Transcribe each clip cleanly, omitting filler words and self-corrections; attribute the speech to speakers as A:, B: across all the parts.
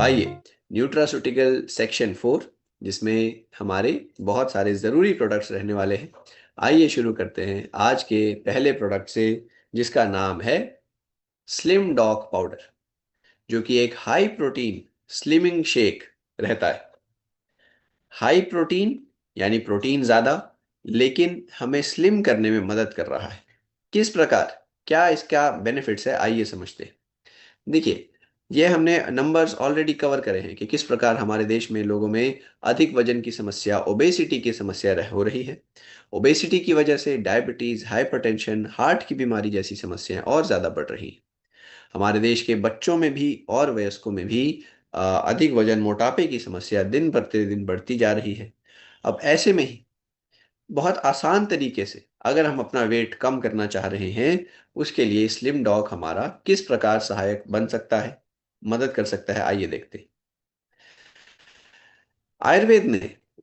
A: तो आइए nutraceutical section 4 जिसमें हमारे बहुत सारे ज़रूरी प्रोडक्ट्स रहने वाले हैं। आइए शुरू करते हैं आज के पहले प्रोडक्ट से, जिसका नाम है स्लिम डॉग पाउडर, जो कि एक हाई प्रोटीन स्लिमिंग शेक रहता है। हाई प्रोटीन यानी प्रोटीन ज़्यादा, लेकिन हमें स्लिम करने में मदद कर रहा है। किस प्रकार, क्या इसका बेनिफिट्स है, आइए समझते हैं। देखिए, ये हमने नंबर्स ऑलरेडी कवर करे हैं कि किस प्रकार हमारे देश में लोगों में अधिक वजन की समस्या, ओबेसिटी की समस्या हो रही है। ओबेसिटी की वजह से डायबिटीज़, हाइपरटेंशन, हार्ट की बीमारी जैसी समस्याएं और ज़्यादा बढ़ रही हैं। हमारे देश के बच्चों में भी और वयस्कों में भी अधिक वजन, मोटापे की समस्या दिन प्रतिदिन बढ़ती जा रही है। अब ऐसे में ही बहुत आसान तरीके से अगर हम अपना वेट कम करना चाह रहे हैं, उसके लिए स्लिम डॉग हमारा किस प्रकार सहायक बन सकता है, मदद कर सकता है, आइए देखते हैं। आयुर्वेद ने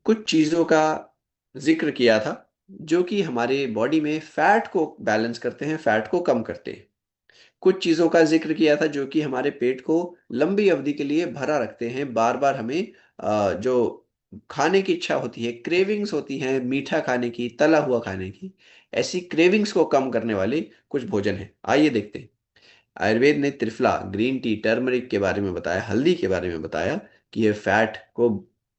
A: कुछ चीज़ों का जिक्र किया था जो कि हमारे बॉडी में फैट को बैलेंस करते हैं, फैट को कम करते हैं। कुछ चीज़ों का ज़िक्र किया था जो कि हमारे पेट को लंबी अवधि के लिए भरा रखते हैं। बार-बार हमें जो खाने की इच्छा होती है, क्रेविंग्स होती हैं मीठा खाने की, तला हुआ खाने की, ऐसी क्रेविंग्स को कम करने वाले कुछ भोजन हैं। आइए देखते हैं। आयुर्वेद ने त्रिफला, ग्रीन टी, टर्मरिक के बारे में बताया, हल्दी के बारे में बताया कि ये फैट को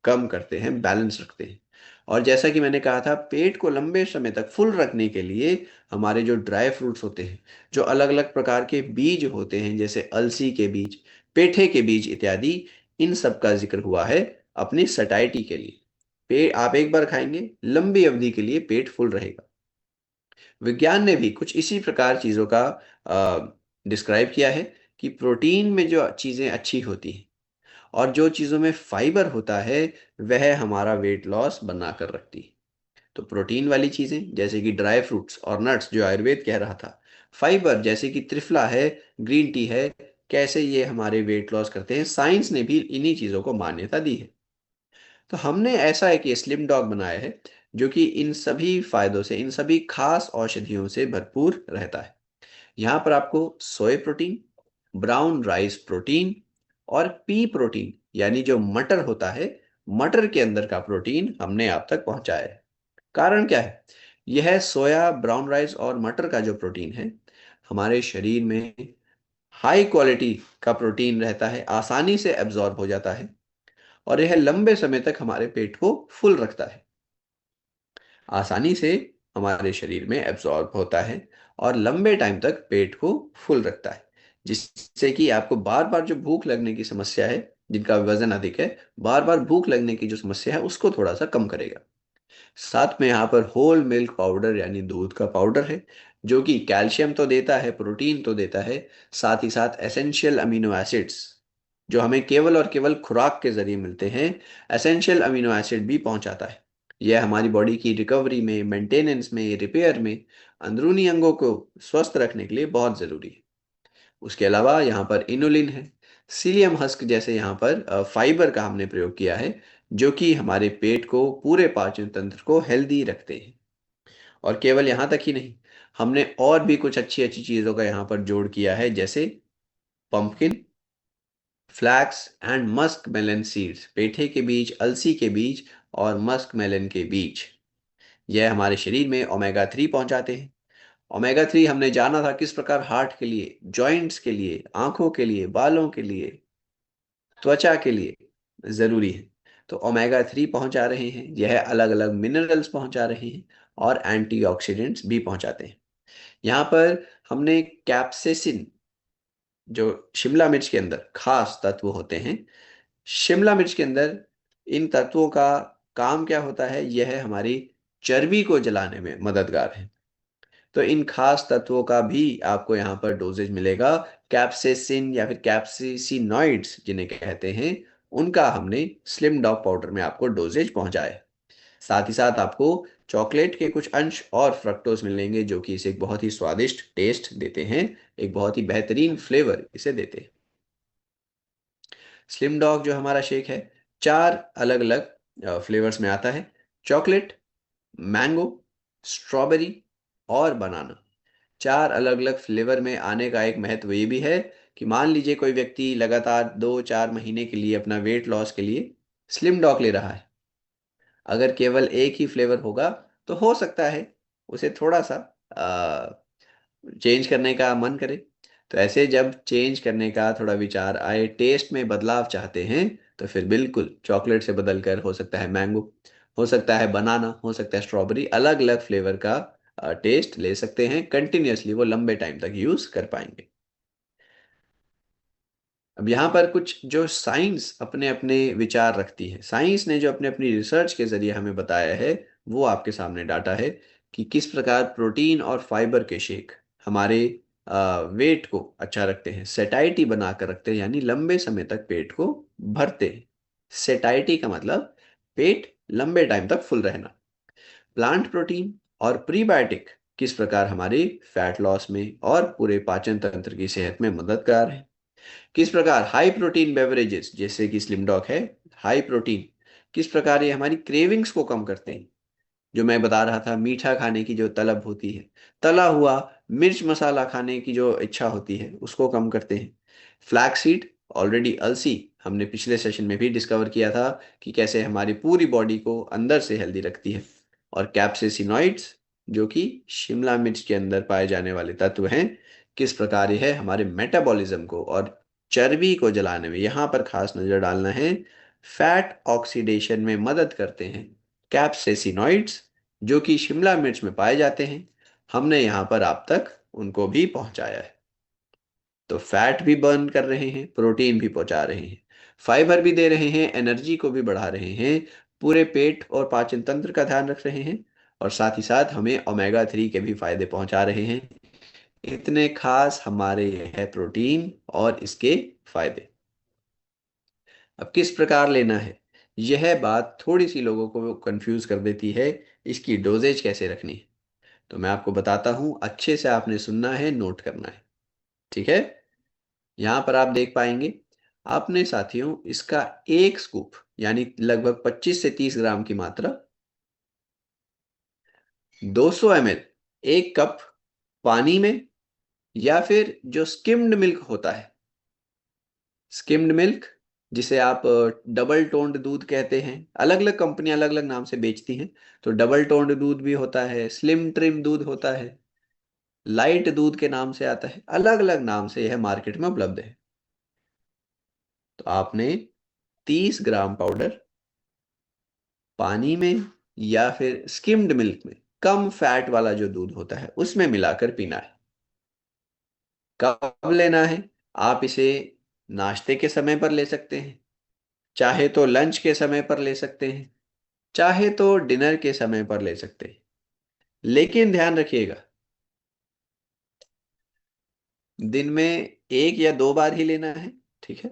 A: कम करते हैं, बैलेंस रखते हैं। और जैसा कि मैंने कहा था, पेट को लंबे समय तक फुल रखने के लिए हमारे जो ड्राई फ्रूट्स होते हैं, जो अलग-अलग प्रकार के बीज होते हैं, जैसे अलसी के बीज, पेठे के बीज इत्यादि, इन सब का ज़िक्र हुआ है अपनी सटाइटी के लिए। पे आप एक बार खाएँगे, लंबी अवधि के लिए पेट फुल रहेगा। विज्ञान ने भी कुछ इसी प्रकार चीज़ों का डिस्क्राइब किया है कि प्रोटीन में जो चीज़ें अच्छी होती हैं और जो चीज़ों में फाइबर होता है, वह हमारा वेट लॉस बना कर रखती है। तो प्रोटीन वाली चीज़ें जैसे कि ड्राई फ्रूट्स और नट्स, जो आयुर्वेद कह रहा था, फाइबर जैसे कि त्रिफला है, ग्रीन टी है, कैसे ये हमारे वेट लॉस करते हैं, साइंस ने भी इन्हीं चीज़ों को मान्यता दी है। तो हमने ऐसा एक ये स्लिम डॉग बनाया है जो कि इन सभी फायदों से, इन सभी खास औषधियों से भरपूर रहता है। यहाँ पर आपको सोय प्रोटीन, ब्राउन राइस प्रोटीन और पी प्रोटीन यानी जो मटर होता है, मटर के अंदर का प्रोटीन हमने आप तक पहुंचाया है। कारण क्या है? यह सोया, ब्राउन राइस और मटर का जो प्रोटीन है, हमारे शरीर में हाई क्वालिटी का प्रोटीन रहता है, आसानी से एब्जॉर्ब हो जाता है और यह लंबे समय तक हमारे पेट को फुल रखता है। आसानी से हमारे शरीर में एब्जॉर्ब होता है और लंबे टाइम तक पेट को फुल रखता है, जिससे कि आपको बार बार जो भूख लगने की समस्या है, जिनका वजन अधिक है, बार बार भूख लगने की जो समस्या है उसको थोड़ा सा कम करेगा। साथ में यहाँ पर होल मिल्क पाउडर यानी दूध का पाउडर है, जो कि कैल्शियम तो देता है, प्रोटीन तो देता है, साथ ही साथ एसेंशियल अमीनो एसिड्स जो हमें केवल और केवल खुराक के जरिए मिलते हैं, एसेंशियल अमीनो एसिड भी पहुंचाता है। यह हमारी बॉडी की रिकवरी में, मेंटेनेंस में, रिपेयर में, अंदरूनी अंगों को स्वस्थ रखने के लिए बहुत ज़रूरी है। उसके अलावा यहाँ पर इनुलिन है, सीलियम हस्क जैसे यहाँ पर फाइबर का हमने प्रयोग किया है, जो कि हमारे पेट को, पूरे पाचन तंत्र को हेल्दी रखते हैं। और केवल यहाँ तक ही नहीं, हमने और भी कुछ अच्छी अच्छी चीज़ों का यहाँ पर जोड़ किया है, जैसे pumpkin, flax and musk melon seeds, पेठे के बीज, अलसी के बीज और मस्क मेलन के बीज। यह हमारे शरीर में ओमेगा 3 पहुंचाते हैं। ओमेगा 3 हमने जाना था किस प्रकार हार्ट के लिए, जॉइंट्स के लिए, आंखों के लिए, बालों के लिए, त्वचा के लिए ज़रूरी है। तो ओमेगा 3 पहुंचा रहे हैं, यह अलग अलग मिनरल्स पहुंचा रहे हैं और एंटीऑक्सीडेंट्स भी पहुंचाते हैं। यहाँ पर हमने कैप्सेसिन, जो शिमला मिर्च के अंदर खास तत्व होते हैं, शिमला मिर्च के अंदर इन तत्वों का काम क्या होता है, यह हमारी चर्बी को जलाने में मददगार है। तो इन खास तत्वों का भी आपको यहाँ पर डोजेज मिलेगा। कैप्सेसिन या फिर कैप्सिसिनॉइड्स जिन्हें कहते हैं, उनका हमने स्लिम डॉग पाउडर में आपको डोजेज पहुंचाया है। साथ ही साथ आपको चॉकलेट के कुछ अंश और फ्रक्टोज मिलेंगे, जो कि इसे एक बहुत ही स्वादिष्ट टेस्ट देते हैं, एक बहुत ही बेहतरीन फ्लेवर इसे देते हैं। स्लिम डॉग जो हमारा शेक है, 4 अलग अलग फ्लेवर्स में आता है: चॉकलेट, मैंगो, स्ट्रॉबेरी और बनाना। चार अलग अलग फ्लेवर में आने का एक महत्व ये भी है कि मान लीजिए कोई व्यक्ति लगातार 2-4 महीने के लिए अपना वेट लॉस के लिए स्लिम डॉग ले रहा है। अगर केवल एक ही फ्लेवर होगा तो हो सकता है उसे थोड़ा सा चेंज करने का मन करे। तो ऐसे जब चेंज करने का थोड़ा विचार आए, टेस्ट में बदलाव चाहते हैं, तो फिर बिल्कुल चॉकलेट से बदलकर हो सकता है मैंगो, हो सकता है बनाना, हो सकता है स्ट्रॉबेरी, अलग अलग फ्लेवर का टेस्ट ले सकते हैं। कंटिन्यूअसली वो लंबे टाइम तक यूज कर पाएंगे। अब यहाँ पर कुछ जो साइंस अपने अपने विचार रखती है, साइंस ने जो अपने अपनी रिसर्च के जरिए हमें बताया है, वो आपके सामने डाटा है कि किस प्रकार प्रोटीन और फाइबर के शेक हमारे वेट को अच्छा रखते हैं, सेटाइटी बनाकर रखते हैं, यानी लंबे समय तक पेट को भरते हैं। सेटाइटी का मतलब पेट लंबे टाइम तक फुल रहना। प्लांट प्रोटीन और प्रीबायोटिक किस प्रकार हमारे फैट लॉस में और पूरे पाचन तंत्र की सेहत में मददगार है। किस प्रकार हाई प्रोटीन बेवरेजेस जैसे कि स्लिम डॉग है, हाई प्रोटीन, किस प्रकार ये हमारी क्रेविंग्स को कम करते हैं। जो मैं बता रहा था, मीठा खाने की जो तलब होती है, तला हुआ मिर्च मसाला खाने की जो इच्छा होती है, उसको कम करते हैं। फ्लैक्सीड, ऑलरेडी अलसी, हमने पिछले सेशन में भी डिस्कवर किया था कि कैसे हमारी पूरी बॉडी को अंदर से हेल्दी रखती है। और कैप्सेसिनॉइड्स, जो कि शिमला मिर्च के अंदर पाए जाने वाले तत्व हैं, किस प्रकार यह हमारे मेटाबॉलिज्म को और चर्बी को जलाने में, यहाँ पर खास नजर डालना है, फैट ऑक्सीडेशन में मदद करते हैं। कैप्सेसिनॉइड्स जो कि शिमला मिर्च में पाए जाते हैं, हमने यहाँ पर आप तक उनको भी पहुंचाया है। तो फैट भी बर्न कर रहे हैं, प्रोटीन भी पहुंचा रहे हैं, फाइबर भी दे रहे हैं, एनर्जी को भी बढ़ा रहे हैं, पूरे पेट और पाचन तंत्र का ध्यान रख रहे हैं, और साथ ही साथ हमें ओमेगा 3 के भी फायदे पहुंचा रहे हैं। इतने खास हमारे ये है प्रोटीन और इसके फायदे। अब किस प्रकार लेना है, यह बात थोड़ी सी लोगों को कंफ्यूज कर देती है। इसकी डोजेज कैसे रखनी है, तो मैं आपको बताता हूं, अच्छे से आपने सुनना है, नोट करना है। ठीक है। यहां पर आप देख पाएंगे, आपने साथियों इसका एक स्कूप यानी लगभग 25 से 30 ग्राम की मात्रा, 200 ml, एक कप पानी में, या फिर जो स्किम्ड मिल्क होता है, स्किम्ड मिल्क जिसे आप डबल टोन्ड दूध कहते हैं, अलग अलग कंपनियां अलग अलग नाम से बेचती हैं। तो डबल टोन्ड दूध भी होता है, स्लिम ट्रिम दूध होता है, लाइट दूध के नाम से आता है, अलग अलग नाम से यह मार्केट में उपलब्ध है। तो आपने 30 ग्राम पाउडर पानी में या फिर स्किम्ड मिल्क में, कम फैट वाला जो दूध होता है, उसमें मिलाकर पीना है। कब लेना है, आप इसे नाश्ते के समय पर ले सकते हैं, चाहे तो लंच के समय पर ले सकते हैं, चाहे तो डिनर के समय पर ले सकते हैं। लेकिन ध्यान रखिएगा, दिन में एक या दो बार ही लेना है। ठीक है।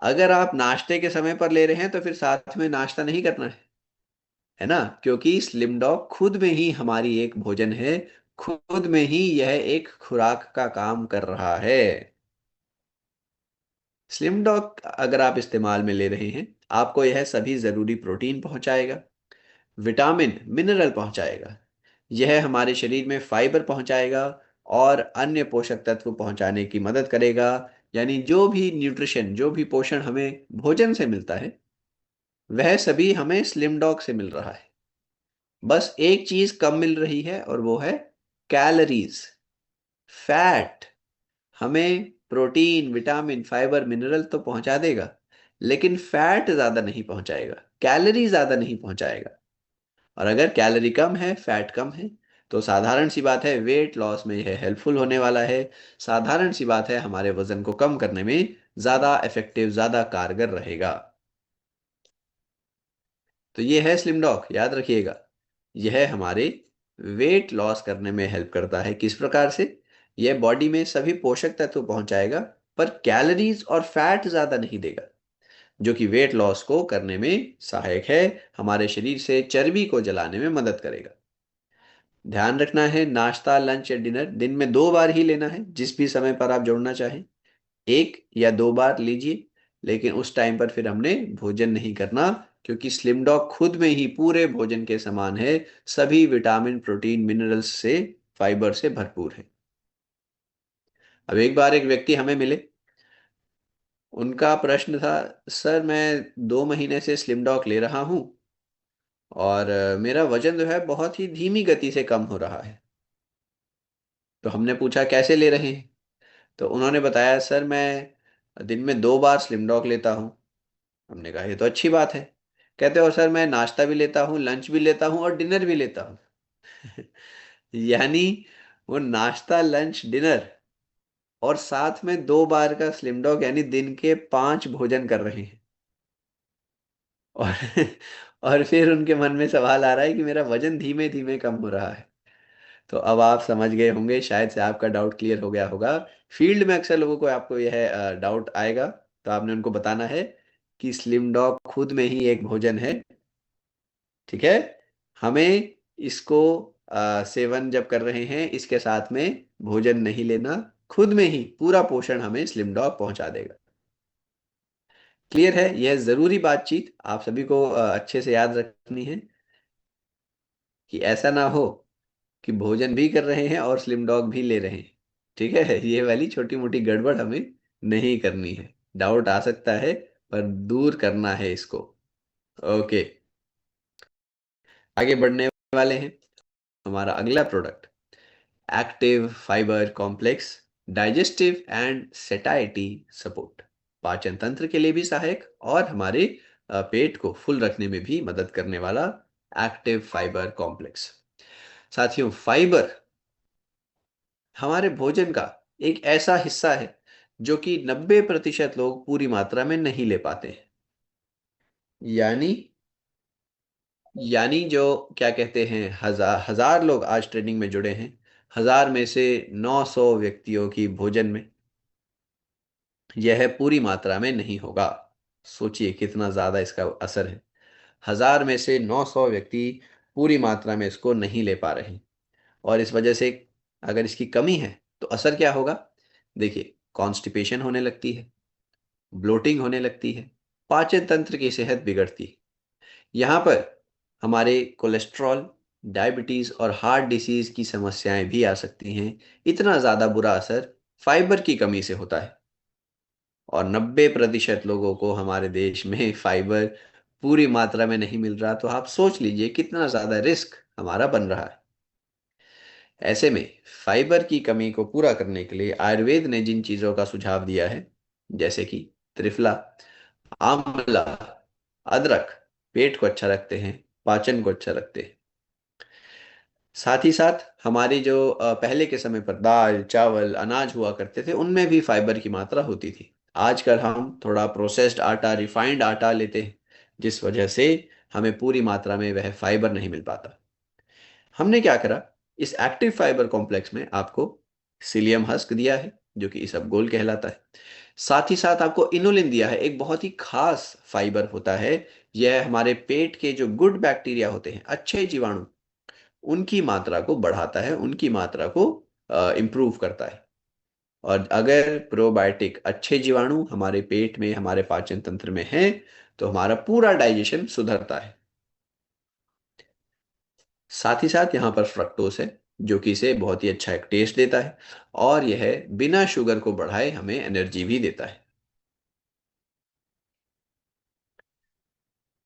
A: अगर आप नाश्ते के समय पर ले रहे हैं तो फिर साथ में नाश्ता नहीं करना है ना, क्योंकि स्लिम डॉग खुद में ही हमारी एक भोजन है, खुद में ही यह एक खुराक का काम कर रहा है। स्लिम डॉग अगर आप इस्तेमाल में ले रहे हैं, आपको यह सभी जरूरी प्रोटीन पहुंचाएगा, विटामिन मिनरल पहुंचाएगा, यह हमारे शरीर में फाइबर पहुंचाएगा, और अन्य पोषक तत्व पहुंचाने की मदद करेगा। यानी जो भी न्यूट्रिशन, जो भी पोषण हमें भोजन से मिलता है, वह सभी हमें स्लिम डॉग से मिल रहा है। बस एक चीज कम मिल रही है, और वो है कैलोरीज, फैट। हमें प्रोटीन, विटामिन, फाइबर, मिनरल तो पहुंचा देगा, लेकिन फैट ज्यादा नहीं पहुंचाएगा, कैलोरी ज्यादा नहीं पहुंचाएगा। और अगर कैलोरी कम है, फैट कम है, तो साधारण सी बात है वेट लॉस में यह हेल्पफुल होने वाला है। साधारण सी बात है हमारे वजन को कम करने में ज्यादा इफेक्टिव, ज्यादा कारगर रहेगा। तो ये है स्लिम डॉग, याद रखिएगा। यह हमारे वेट लॉस करने में हेल्प करता है। किस प्रकार से, यह बॉडी में सभी पोषक तत्व पहुंचाएगा, पर कैलोरीज और फैट ज्यादा नहीं देगा, जो कि वेट लॉस को करने में सहायक है, हमारे शरीर से चर्बी को जलाने में मदद करेगा। ध्यान रखना है, नाश्ता, लंच या डिनर दिन में दो बार ही लेना है, जिस भी समय पर आप जोड़ना चाहें, एक या दो बार लीजिए। लेकिन उस टाइम पर फिर हमने भोजन नहीं करना, क्योंकि स्लिम डॉग खुद में ही पूरे भोजन के समान है, सभी विटामिन, प्रोटीन, मिनरल्स से फाइबर से भरपूर है। अब एक बार एक व्यक्ति हमें मिले। उनका प्रश्न था, सर मैं 2 महीने से स्लिम डॉग ले रहा हूँ और मेरा वजन जो है बहुत ही धीमी गति से कम हो रहा है। तो हमने पूछा कैसे ले रहे हैं। तो उन्होंने बताया, सर मैं दिन में 2 बार स्लिम डॉग लेता हूँ। हमने कहा ये तो अच्छी बात है। कहते और सर मैं नाश्ता भी लेता हूँ, लंच भी लेता हूँ और डिनर भी लेता हूँ। यानी वो नाश्ता, लंच, डिनर और साथ में 2 बार का स्लिम डॉग, यानी दिन के 5 भोजन कर रहे हैं। और और फिर उनके मन में सवाल आ रहा है कि मेरा वजन धीमे धीमे कम हो रहा है। तो अब आप समझ गए होंगे, शायद से आपका डाउट क्लियर हो गया होगा। फील्ड में अक्सर लोगों को आपको यह डाउट आएगा। तो आपने उनको बताना है कि स्लिम डॉग खुद में ही एक भोजन है। ठीक है। हमें इसको सेवन जब कर रहे हैं, इसके साथ में भोजन नहीं लेना। खुद में ही पूरा पोषण हमें स्लिम डॉग पहुंचा देगा। क्लियर है? यह जरूरी बातचीत आप सभी को अच्छे से याद रखनी है कि ऐसा ना हो कि भोजन भी कर रहे हैं और स्लिम डॉग भी ले रहे हैं। ठीक है, ये वाली छोटी मोटी गड़बड़ हमें नहीं करनी है। डाउट आ सकता है पर दूर करना है इसको। ओके, आगे बढ़ने वाले हैं। हमारा अगला product, active fibre complex, digestive and सेटाइटी support. पाचन तंत्र के लिए भी सहायक और हमारे पेट को फुल रखने में भी मदद करने वाला एक्टिव फाइबर कॉम्प्लेक्स। साथियों, फाइबर हमारे भोजन का एक ऐसा हिस्सा है जो कि 90% लोग पूरी मात्रा में नहीं ले पाते हैं। यानी यानी जो क्या कहते हैं, हजार हजार लोग आज ट्रेनिंग में जुड़े हैं। 1000 में से 900 व्यक्तियों की भोजन में यह पूरी मात्रा में नहीं होगा। सोचिए कितना ज्यादा इसका असर है। 1000 में से 900 व्यक्ति पूरी मात्रा में इसको नहीं ले पा रहे हैं। और इस वजह से अगर इसकी कमी है तो असर क्या होगा? देखिए, कॉन्स्टिपेशन होने लगती है, ब्लोटिंग होने लगती है, पाचन तंत्र की सेहत बिगड़ती है। यहाँ पर हमारे कोलेस्ट्रॉल, डायबिटीज और हार्ट डिसीज की समस्याएं भी आ सकती हैं। इतना ज्यादा बुरा असर फाइबर की कमी से होता है। और 90% लोगों को हमारे देश में फाइबर पूरी मात्रा में नहीं मिल रहा। तो आप सोच लीजिए कितना ज्यादा रिस्क हमारा बन रहा है। ऐसे में फाइबर की कमी को पूरा करने के लिए आयुर्वेद ने जिन चीजों का सुझाव दिया है, जैसे कि त्रिफला, आंवला, अदरक, पेट को अच्छा रखते हैं, पाचन को अच्छा रखते हैं। साथ ही साथ हमारी जो पहले के समय पर दाल, चावल, अनाज हुआ करते थे, उनमें भी फाइबर की मात्रा होती थी। आजकल हम थोड़ा प्रोसेस्ड आटा, रिफाइंड आटा लेते हैं, जिस वजह से हमें पूरी मात्रा में वह फाइबर नहीं मिल पाता। हमने क्या करा, इस एक्टिव फाइबर कॉम्प्लेक्स में आपको सिलियम हस्क दिया है, जो कि इसबगोल कहलाता है। साथ ही साथ आपको इनुलिन दिया है, एक बहुत ही खास फाइबर होता है। यह हमारे पेट के जो गुड बैक्टीरिया होते हैं, अच्छे जीवाणु, उनकी मात्रा को बढ़ाता है, उनकी मात्रा को इम्प्रूव करता है। और अगर प्रोबायोटिक, अच्छे जीवाणु हमारे पेट में, हमारे पाचन तंत्र में हैं, तो हमारा पूरा डाइजेशन सुधरता है। साथ ही साथ यहाँ पर फ्रक्टोस है, जो कि इसे बहुत ही अच्छा एक टेस्ट देता है। और यह बिना शुगर को बढ़ाए हमें एनर्जी भी देता है।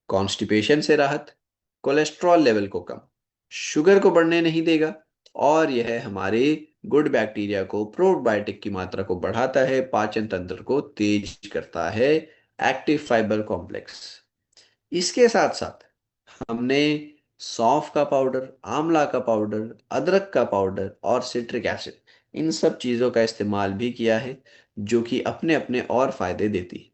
A: कॉन्स्टिपेशन से राहत, कोलेस्ट्रॉल लेवल को कम, शुगर को बढ़ने नहीं देगा। और यह हमारे गुड बैक्टीरिया को, प्रोबायोटिक की मात्रा को बढ़ाता है, पाचन तंत्र को तेज करता है। Active fibre complex. इसके साथ साथ हमने सौंफ का पाउडर, आंवला का पाउडर, अदरक का पाउडर और सिट्रिक एसिड, इन सब चीज़ों का इस्तेमाल भी किया है, जो कि अपने अपने और फायदे देती है।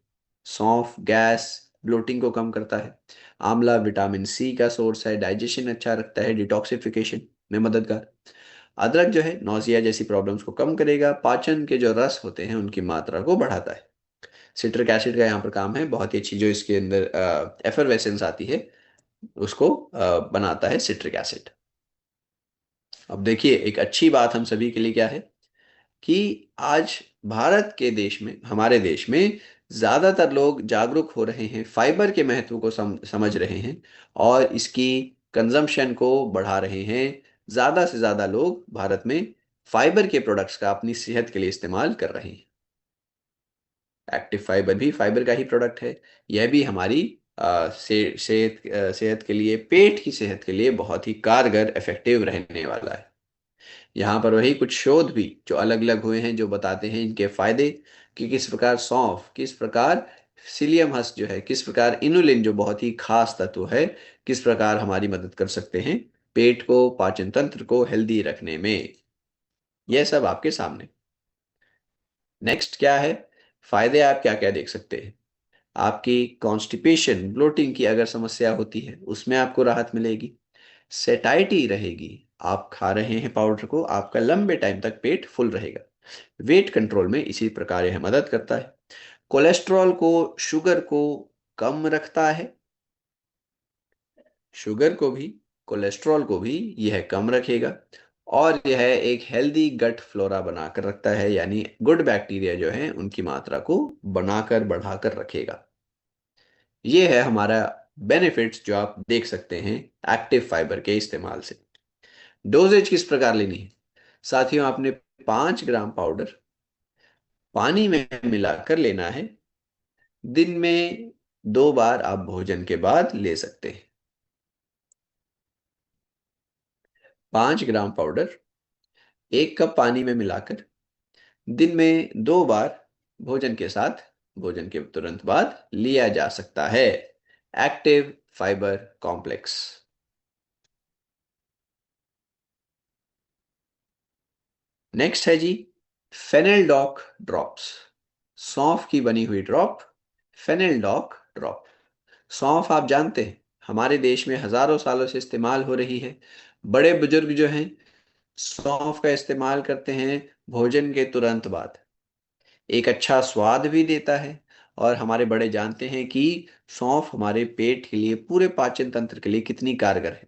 A: सौंफ गैस, ब्लोटिंग को कम करता है। आंवला विटामिन सी का सोर्स है, डाइजेशन अच्छा रखता है, डिटॉक्सिफिकेशन में मददगार। अदरक जो है नौसिया जैसी प्रॉब्लम्स को कम करेगा, पाचन के जो रस होते हैं उनकी मात्रा को बढ़ाता है। सिट्रिक एसिड का यहाँ पर काम है, बहुत ही अच्छी जो इसके अंदर एफरवेसेंस आती है, उसको बनाता है सिट्रिक एसिड। अब देखिए, एक अच्छी बात हम सभी के लिए क्या है कि आज भारत के देश में, हमारे देश में ज्यादातर लोग जागरूक हो रहे हैं, फाइबर के महत्व को समझ रहे हैं और इसकी कंजम्पशन को बढ़ा रहे हैं। ज्यादा से ज्यादा लोग भारत में फाइबर के प्रोडक्ट्स का अपनी सेहत के लिए इस्तेमाल कर रहे हैं। एक्टिव फाइबर भी फाइबर का ही प्रोडक्ट है। यह भी हमारी सेहत के लिए, पेट की सेहत के लिए बहुत ही कारगर, इफेक्टिव रहने वाला है। यहाँ पर वही कुछ शोध भी जो अलग अलग हुए हैं, जो बताते हैं इनके फायदे, कि किस प्रकार सौंफ, किस प्रकार सिलियम हस्क जो है, किस प्रकार इनुलिन जो बहुत ही खास तत्व है, किस प्रकार हमारी मदद कर सकते हैं पेट को, पाचन तंत्र को हेल्दी रखने में। यह सब आपके सामने। नेक्स्ट क्या है, फायदे आप क्या क्या देख सकते हैं। आपकी कॉन्स्टिपेशन, ब्लोटिंग की अगर समस्या होती है उसमें आपको राहत मिलेगी। सेटाइटी रहेगी, आप खा रहे हैं पाउडर को, आपका लंबे टाइम तक पेट फुल रहेगा। वेट कंट्रोल में इसी प्रकार यह मदद करता है। कोलेस्ट्रॉल को, शुगर को कम रखता है। शुगर को भी, कोलेस्ट्रॉल को भी यह कम रखेगा। और यह एक हेल्दी गट फ्लोरा बनाकर रखता है, यानी गुड बैक्टीरिया जो है उनकी मात्रा को बनाकर, बढ़ाकर रखेगा। ये है हमारा बेनिफिट्स जो आप देख सकते हैं एक्टिव फाइबर के इस्तेमाल से। डोजेज किस प्रकार लेनी है साथियों, आपने 5 ग्राम पाउडर पानी में मिलाकर लेना है। दिन में 2 बार आप भोजन के बाद ले सकते हैं। 5 ग्राम पाउडर 1 कप पानी में मिलाकर दिन में 2 बार भोजन के साथ, भोजन के तुरंत बाद लिया जा सकता है। Active fibre complex. नेक्स्ट है जी, फेनेलडॉक ड्रॉप्स। सौंफ की बनी हुई ड्रॉप, फेनेलडॉक ड्रॉप। सौंफ आप जानते हैं हमारे देश में हजारों सालों से इस्तेमाल हो रही है। बड़े बुजुर्ग जो हैं सौंफ का इस्तेमाल करते हैं भोजन के तुरंत बाद। एक अच्छा स्वाद भी देता है। और हमारे बड़े जानते हैं कि सौंफ हमारे पेट के लिए, पूरे पाचन तंत्र के लिए कितनी कारगर है।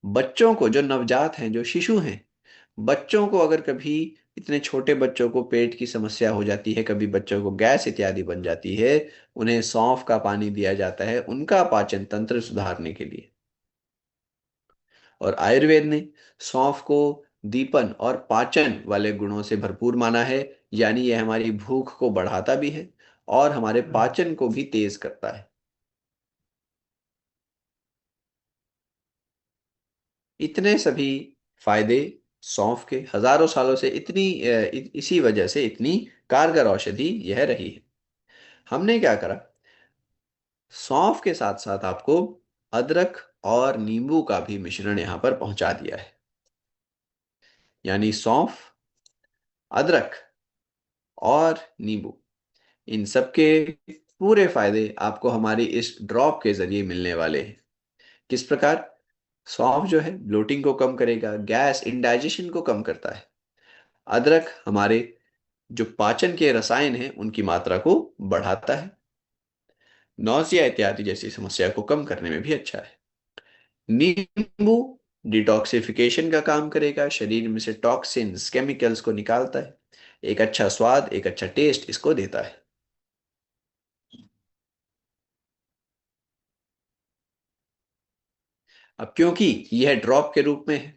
A: बच्चों को, जो नवजात हैं, जो शिशु हैं, बच्चों को अगर कभी, इतने छोटे बच्चों को पेट की समस्या हो जाती है, कभी बच्चों को गैस इत्यादि बन जाती है, उन्हें सौंफ का पानी दिया जाता है उनका पाचन तंत्र सुधारने के लिए। और आयुर्वेद ने सौंफ को दीपन और पाचन वाले गुणों से भरपूर माना है। यानी यह हमारी भूख को बढ़ाता भी है और हमारे पाचन को भी तेज करता है। इतने सभी फायदे सौंफ के, हजारों सालों से इतनी इसी वजह से इतनी कारगर औषधि यह रही है। हमने क्या करा, सौंफ के साथ साथ आपको अदरक और नींबू का भी मिश्रण यहां पर पहुंचा दिया है। यानी सौंफ, अदरक और नींबू, इन सब के पूरे फायदे आपको हमारी इस ड्रॉप के जरिए मिलने वाले हैं। किस प्रकार, सौंफ जो है ब्लोटिंग को कम करेगा, गैस इंडाइजेशन को कम करता है। अदरक हमारे जो पाचन के रसायन हैं उनकी मात्रा को बढ़ाता है। नौसिया इत्यादि जैसी समस्या को कम करने में भी अच्छा है। नींबू डिटॉक्सिफिकेशन का काम करेगा, शरीर में से टॉक्सिन्स, केमिकल्स को निकालता है। एक अच्छा स्वाद, एक अच्छा टेस्ट इसको देता है। अब क्योंकि यह ड्रॉप के रूप में है,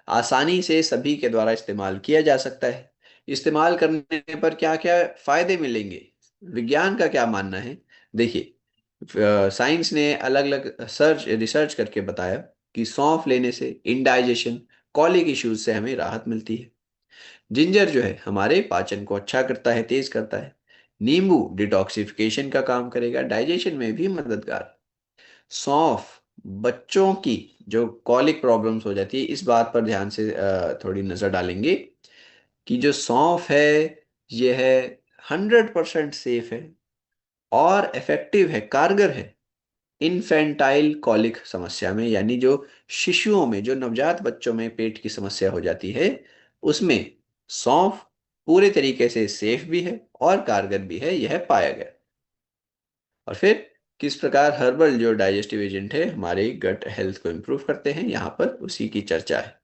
A: आसानी से सभी के द्वारा इस्तेमाल किया जा सकता है। इस्तेमाल करने पर क्या क्या फायदे मिलेंगे, विज्ञान का क्या मानना है। देखिए, साइंस ने अलग अलग रिसर्च करके बताया कि सौंफ लेने से इंडाइजेशन, कॉलिक इश्यूज से हमें राहत मिलती है। जिंजर जो है हमारे पाचन को अच्छा करता है, तेज करता है। नींबू डिटॉक्सिफिकेशन का काम करेगा, डाइजेशन में भी मददगार। सौंफ बच्चों की जो कॉलिक प्रॉब्लम्स हो जाती है, इस बात पर ध्यान से थोड़ी नजर डालेंगे कि जो सौंफ है यह 100% सेफ है और इफेक्टिव है, कारगर है इन्फेंटाइल कॉलिक समस्या में। यानी जो शिशुओं में, जो नवजात बच्चों में पेट की समस्या हो जाती है, उसमें सौंफ पूरे तरीके से सेफ भी है और कारगर भी है, यह पाया गया। और फिर किस प्रकार हर्बल जो डाइजेस्टिव एजेंट है हमारे गट हेल्थ को इंप्रूव करते हैं, यहां पर उसी की चर्चा है।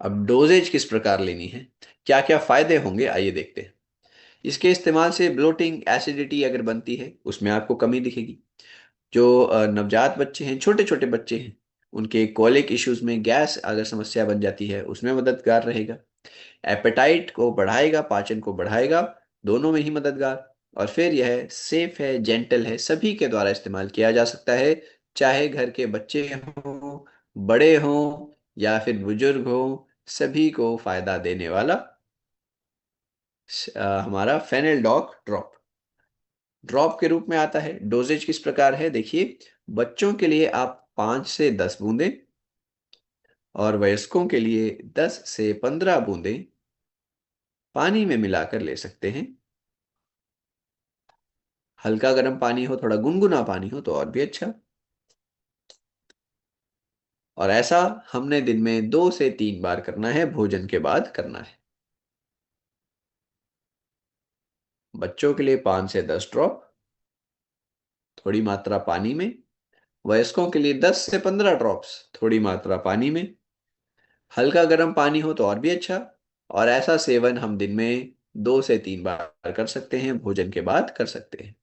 A: अब डोजेज किस प्रकार लेनी है, क्या क्या फायदे होंगे, आइए देखते हैं। इसके इस्तेमाल से ब्लोटिंग, एसिडिटी अगर बनती है उसमें आपको कमी दिखेगी। जो नवजात बच्चे हैं, छोटे छोटे बच्चे हैं, उनके कोलिक इश्यूज में, गैस अगर समस्या बन जाती है उसमें मददगार रहेगा। एपेटाइट को बढ़ाएगा, पाचन को बढ़ाएगा, दोनों में ही मददगार। और फिर यह सेफ है, जेंटल है, सभी के द्वारा इस्तेमाल किया जा सकता है, चाहे घर के बच्चे हों, बड़े हों या फिर बुजुर्ग हों, सभी को फायदा देने वाला हमारा फेनेलडॉक ड्रॉप ड्रॉप के रूप में आता है। डोजेज किस प्रकार है देखिए, बच्चों के लिए आप 5 से 10 बूंदें और वयस्कों के लिए 10 से 15 बूंदें पानी में मिलाकर ले सकते हैं। हल्का गर्म पानी हो, थोड़ा गुनगुना पानी हो तो और भी अच्छा। और ऐसा हमने दिन में 2 से 3 बार करना है, भोजन के बाद करना है। बच्चों के लिए 5 से 10 ड्रॉप, थोड़ी मात्रा पानी में। वयस्कों के लिए 10 से 15 ड्रॉप्स, थोड़ी मात्रा पानी में। हल्का गर्म पानी हो तो और भी अच्छा। और ऐसा सेवन हम दिन में 2 से 3 बार कर सकते हैं, भोजन के बाद कर सकते हैं।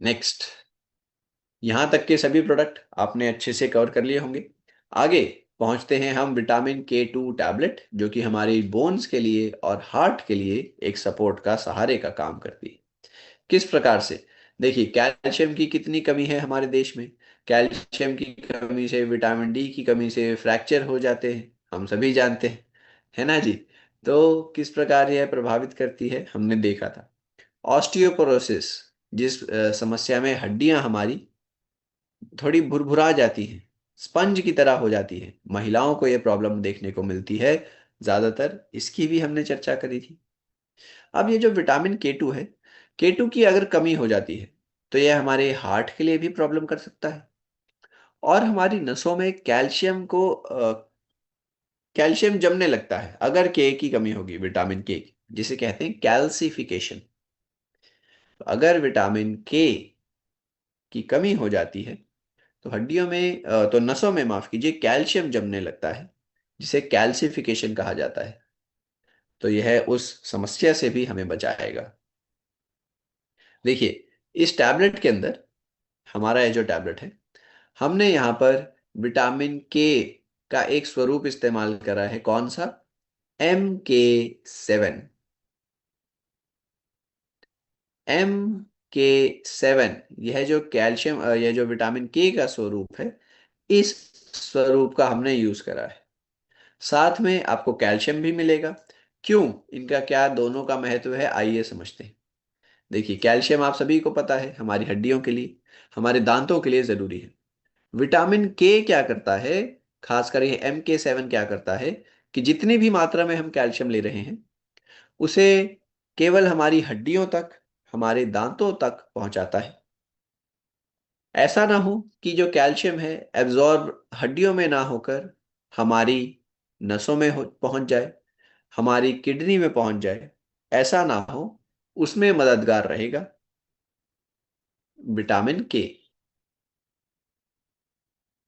A: नेक्स्ट, यहां तक के सभी प्रोडक्ट आपने अच्छे से कवर कर लिए होंगे। आगे पहुंचते हैं हम विटामिन K2 टैबलेट, जो कि हमारी बोन्स के लिए और हार्ट के लिए एक सपोर्ट का, सहारे का काम करती है। किस प्रकार से देखिए, कैल्शियम की कितनी कमी है हमारे देश में। कैल्शियम की कमी से, विटामिन D की कमी से फ्रैक्चर हो जाते हैं, हम सभी जानते हैं, है ना जी। तो किस प्रकार यह प्रभावित करती है हमने देखा था। ऑस्टियोपोरोसिस, जिस समस्या में हड्डियां हमारी थोड़ी भुरभुरा जाती हैं, स्पंज की तरह हो जाती है, महिलाओं को यह प्रॉब्लम देखने को मिलती है ज्यादातर, इसकी भी हमने चर्चा करी थी। अब ये जो विटामिन K2 है, K2 की अगर कमी हो जाती है तो यह हमारे हार्ट के लिए भी प्रॉब्लम कर सकता है। और हमारी नसों में कैल्शियम जमने लगता है अगर के की कमी होगी, विटामिन K की, जिसे कहते हैं कैल्सिफिकेशन। अगर विटामिन K की कमी हो जाती है तो तो नसों में, माफ कीजिए, कैल्शियम जमने लगता है, जिसे कैल्सिफिकेशन कहा जाता है। तो यह उस समस्या से भी हमें बचाएगा। देखिए, इस टैबलेट के अंदर, हमारा ये जो टैबलेट है, हमने यहाँ पर विटामिन K का एक स्वरूप इस्तेमाल करा है। कौन सा? MK7। MK7, यह जो यह जो विटामिन K का स्वरूप है, इस स्वरूप का हमने यूज करा है। साथ में आपको कैल्शियम भी मिलेगा। क्यों, इनका क्या दोनों का महत्व है, आइए समझते हैं। देखिए, कैल्शियम आप सभी को पता है हमारी हड्डियों के लिए, हमारे दांतों के लिए जरूरी है। विटामिन K क्या करता है, खासकर ये MK7 क्या करता है, कि जितनी भी मात्रा में हम कैल्शियम ले रहे हैं उसे केवल हमारी हड्डियों तक, हमारे दांतों तक पहुंचाता है। ऐसा ना हो कि जो कैल्शियम है एब्जॉर्ब हड्डियों में ना होकर हमारी नसों में पहुंच जाए, हमारी किडनी में पहुंच जाए, ऐसा ना हो। उसमें मददगार रहेगा विटामिन K।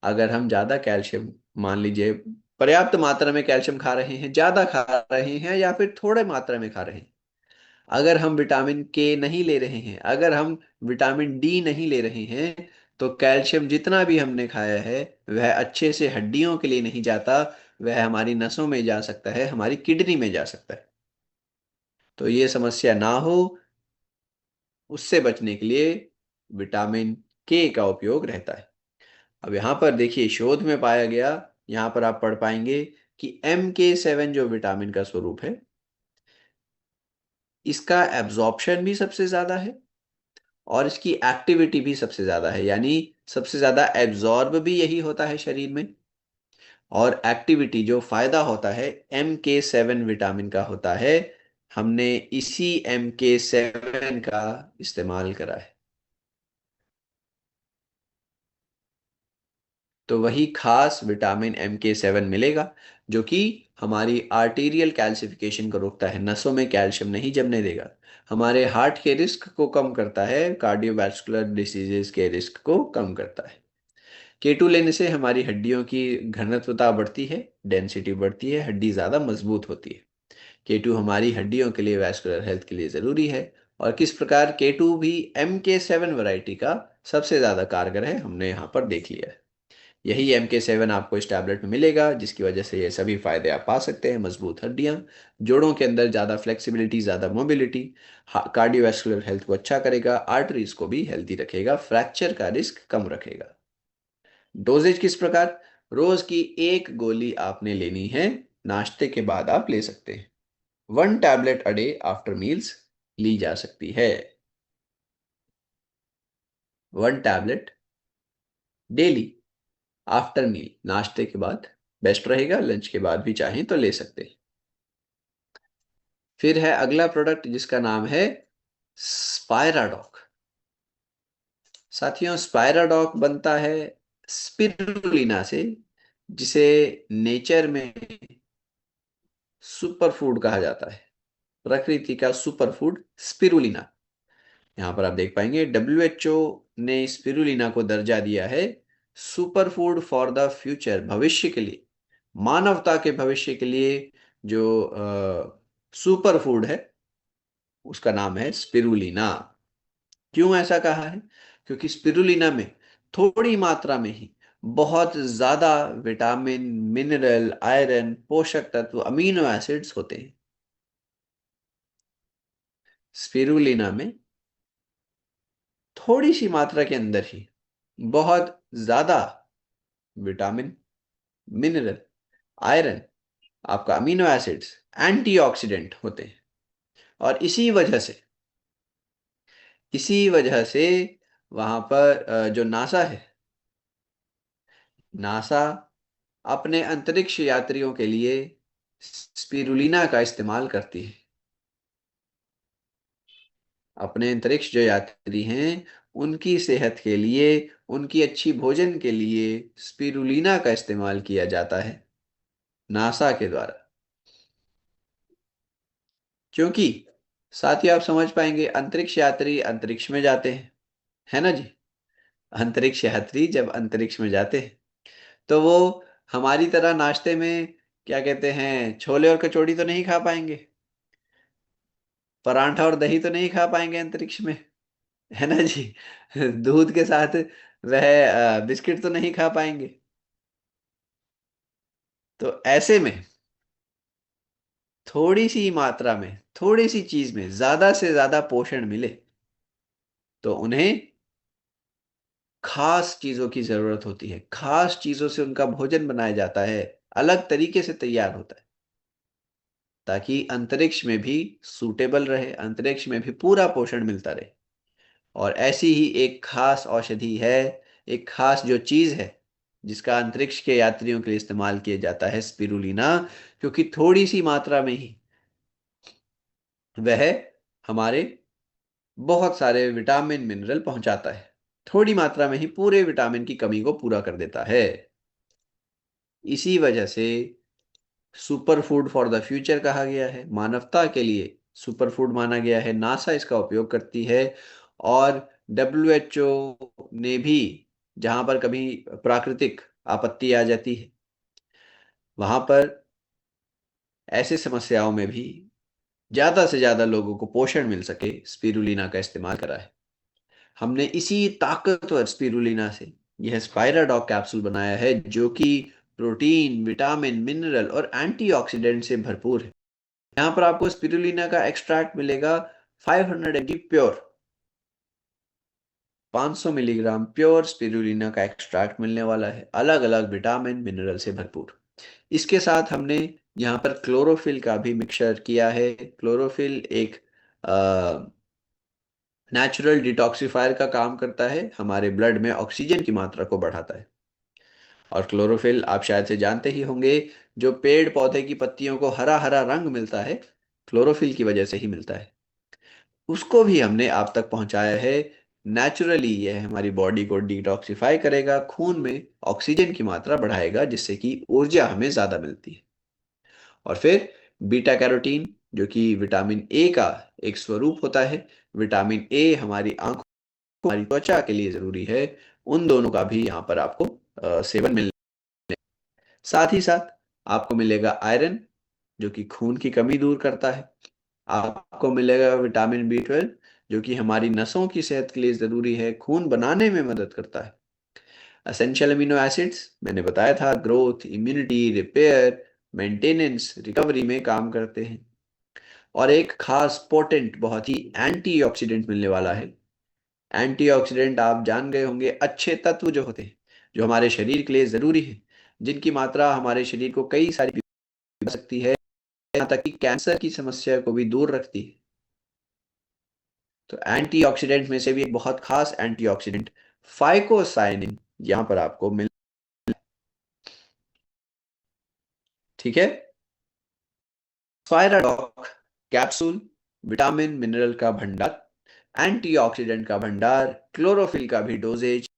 A: अगर हम ज्यादा कैल्शियम, मान लीजिए पर्याप्त मात्रा में कैल्शियम खा रहे हैं, ज्यादा खा रहे हैं या फिर थोड़े मात्रा में खा रहे हैं, अगर हम विटामिन K नहीं ले रहे हैं, अगर हम विटामिन D नहीं ले रहे हैं, तो कैल्शियम जितना भी हमने खाया है वह अच्छे से हड्डियों के लिए नहीं जाता, वह हमारी नसों में जा सकता है, हमारी किडनी में जा सकता है। तो ये समस्या ना हो, उससे बचने के लिए विटामिन K का उपयोग रहता है। अब यहाँ पर देखिए, शोध में पाया गया, यहाँ पर आप पढ़ पाएंगे कि MK7 जो विटामिन का स्वरूप है, इसका एब्जॉर्प्शन भी सबसे ज्यादा है और इसकी एक्टिविटी भी सबसे ज्यादा है, यानी सबसे ज्यादा एब्जॉर्ब भी यही होता है शरीर में। और एक्टिविटी, जो फायदा होता है, MK7 विटामिन का होता है। हमने इसी MK7 का इस्तेमाल करा है। तो वही खास विटामिन MK7 मिलेगा, जो कि हमारी आर्टीरियल कैल्सिफिकेशन को रोकता है, नसों में कैल्शियम नहीं जमने देगा, हमारे हार्ट के रिस्क को कम करता है, कार्डियोवैस्कुलर डिसीजेस के रिस्क को कम करता है। K2 लेने से हमारी हड्डियों की घनत्वता बढ़ती है, डेंसिटी बढ़ती है, हड्डी ज्यादा मजबूत होती है। K2 हमारी हड्डियों के लिए, वैस्कुलर हेल्थ के लिए ज़रूरी है। और किस प्रकार K2 भी MK7 वैरायटी का सबसे ज़्यादा कारगर है, हमने यहाँ पर देख लिया है। यही MK7 आपको इस टैबलेट में मिलेगा, जिसकी वजह से ये सभी फायदे आप पा सकते हैं। मजबूत हड्डियां, जोड़ों के अंदर ज़्यादा फ्लेक्सिबिलिटी, ज़्यादा मोबिलिटी, कार्डियोवैस्कुलर हेल्थ को अच्छा करेगा, आर्टरीज को भी हेल्दी रखेगा, फ्रैक्चर का रिस्क कम रखेगा। डोजेज किस प्रकार? रोज की एक गोली आपने लेनी है, नाश्ते के बाद आप ले सकते हैं। 1 tablet a day after meals ली जा सकती है। 1 टैबलेट डेली आफ्टर मील, नाश्ते के बाद बेस्ट रहेगा, लंच के बाद भी चाहें तो ले सकते हैं। फिर है अगला प्रोडक्ट जिसका नाम है स्पायराडॉक। साथियों, स्पायराडॉक बनता है स्पिरुलिना से, जिसे नेचर में सुपर फूड कहा जाता है। प्रकृति का सुपर फूड स्पिरुलिना। यहाँ पर आप देख पाएंगे WHO ने स्पिरुलिना को दर्जा दिया है super food for the future, भविष्य के लिए, मानवता के भविष्य के लिए जो सुपर फूड है उसका नाम है स्पिरुलिना। क्यों ऐसा कहा है? क्योंकि स्पिरुलिना में थोड़ी मात्रा में ही बहुत ज्यादा विटामिन, मिनरल, आयरन, पोषक तत्व, अमीनो एसिड्स होते हैं। स्पिरुलिना में थोड़ी सी मात्रा के अंदर ही बहुत ज्यादा विटामिन, मिनरल, आयरन, आपका अमीनो एसिड्स, एंटीऑक्सीडेंट होते हैं। और इसी वजह से वहां पर जो नासा है, नासा अपने अंतरिक्ष यात्रियों के लिए स्पिरुलिना का इस्तेमाल करती है। अपने अंतरिक्ष जो यात्री हैं उनकी सेहत के लिए, उनकी अच्छी भोजन के लिए स्पिरुलिना का इस्तेमाल किया जाता है नासा के द्वारा। क्योंकि साथ ही आप समझ पाएंगे, अंतरिक्ष यात्री अंतरिक्ष में जाते हैं, है ना जी। अंतरिक्ष यात्री जब अंतरिक्ष में जाते हैं तो वो हमारी तरह नाश्ते में क्या कहते हैं, छोले और कचौड़ी तो नहीं खा पाएंगे, परांठा और दही तो नहीं खा पाएंगे अंतरिक्ष में, है ना जी। दूध के साथ वह बिस्किट तो नहीं खा पाएंगे। तो ऐसे में थोड़ी सी मात्रा में, थोड़ी सी चीज में ज्यादा से ज्यादा पोषण मिले, तो उन्हें खास चीजों की जरूरत होती है। खास चीजों से उनका भोजन बनाया जाता है, अलग तरीके से तैयार होता है, ताकि अंतरिक्ष में भी सूटेबल रहे, अंतरिक्ष में भी पूरा पोषण मिलता रहे। और ऐसी ही एक खास औषधि है, एक खास जो चीज है जिसका अंतरिक्ष के यात्रियों के लिए इस्तेमाल किया जाता है, स्पिरुलिना। क्योंकि थोड़ी सी मात्रा में ही वह हमारे बहुत सारे विटामिन, मिनरल पहुंचाता है। थोड़ी मात्रा में ही पूरे विटामिन की कमी को पूरा कर देता है। इसी वजह से super food for the future कहा गया है, मानवता के लिए सुपर फूड माना गया है। नासा इसका उपयोग करती है। और WHO ने भी, जहां पर कभी प्राकृतिक आपत्ति आ जाती है, वहां पर ऐसे समस्याओं में भी ज्यादा से ज्यादा लोगों को पोषण मिल सके, स्पिरुलिना का इस्तेमाल करा है। हमने इसी ताकतवर स्पिरुलिना से यह स्पाइराडॉक कैप्सूल बनाया है, जो कि प्रोटीन, विटामिन, मिनरल और एंटीऑक्सीडेंट से भरपूर है। यहाँ पर आपको स्पिरुलिना का एक्सट्रैक्ट मिलेगा 500 mg pure, 500 milligram pure spirulina का एक्सट्रैक्ट मिलने वाला है, अलग अलग विटामिन, मिनरल से भरपूर। इसके साथ हमने यहाँ पर क्लोरोफिल का भी मिक्सचर किया है। क्लोरोफिल एक नेचुरल डिटॉक्सिफायर का काम करता है, हमारे ब्लड में ऑक्सीजन की मात्रा को बढ़ाता है। और क्लोरोफिल आप शायद से जानते ही होंगे, जो पेड़ पौधे की पत्तियों को हरा हरा रंग मिलता है, क्लोरोफिल की वजह से ही मिलता है। उसको भी हमने आप तक पहुंचाया है नेचुरली। यह हमारी बॉडी को डिटॉक्सिफाई करेगा, खून में ऑक्सीजन की मात्रा बढ़ाएगा, जिससे कि ऊर्जा हमें ज्यादा मिलती है। और फिर बीटा कैरोटीन, जो कि विटामिन ए का एक स्वरूप होता है। विटामिन ए हमारी आंखों, हमारी त्वचा के लिए जरूरी है। उन दोनों का भी यहाँ पर आपको सेवन मिल, साथ ही साथ आपको मिलेगा आयरन, जो कि खून की कमी दूर करता है। आपको मिलेगा विटामिन B12, जो कि हमारी नसों की सेहत के लिए जरूरी है, खून बनाने में मदद करता है। असेंशियल अमीनो एसिड्स मैंने बताया था, growth, immunity, repair, maintenance, recovery में काम करते हैं। और एक खास पोटेंट, बहुत ही एंटीऑक्सीडेंट मिलने वाला है। एंटीऑक्सीडेंट आप जान गए होंगे, अच्छे तत्व जो होते हैं, जो हमारे शरीर के लिए जरूरी है, जिनकी मात्रा हमारे शरीर को कई सारी बीमारी हो सकती है, यहाँ तक कि कैंसर की समस्या को भी दूर रखती है। तो एंटीऑक्सीडेंट में से भी एक बहुत खास एंटीऑक्सीडेंट फाइकोसाइनिन यहाँ पर आपको मिल, ठीक है। फायराडॉक कैप्सूल, विटामिन मिनरल का भंडार, एंटीऑक्सीडेंट का भंडार, क्लोरोफिल का भी डोजेज,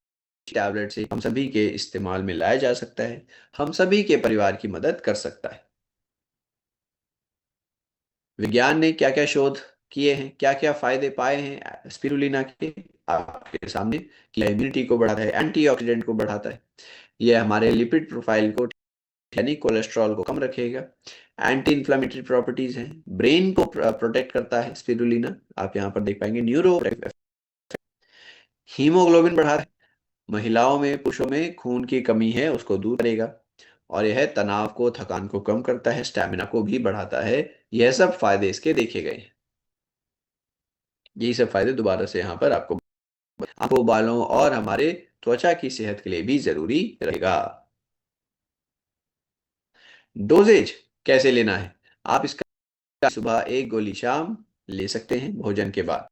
A: टैबलेट से हम सभी के इस्तेमाल में लाया जा सकता है, हम सभी के परिवार की मदद कर सकता है। विज्ञान ने क्या क्या शोध किए हैं, क्या क्या फायदे पाए हैं स्पिरुलिना के, आपके सामने। कि इम्यूनिटी को बढ़ाता है, एंटीऑक्सीडेंट को बढ़ाता है, यह हमारे लिपिड प्रोफाइल को, यानी कोलेस्ट्रॉल को कम रखेगा। एंटी इन्फ्लामेटरी प्रॉपर्टीज हैं, ब्रेन को प्रोटेक्ट करता है स्पिरुलिना, आप यहाँ पर देख पाएंगे। न्यूरो, हीमोग्लोबिन बढ़ाता है, महिलाओं में, पुरुषों में खून की कमी है उसको दूर करेगा। और यह तनाव को, थकान को कम करता है, स्टैमिना को भी बढ़ाता है। यह सब फायदे इसके देखे गए हैं। यही सब फायदे दोबारा से यहाँ पर आपको, आंखों, बालों और हमारे त्वचा की सेहत के लिए भी जरूरी रहेगा। डोजेज कैसे लेना है, आप इसका सुबह एक गोली, शाम ले सकते हैं भोजन के बाद।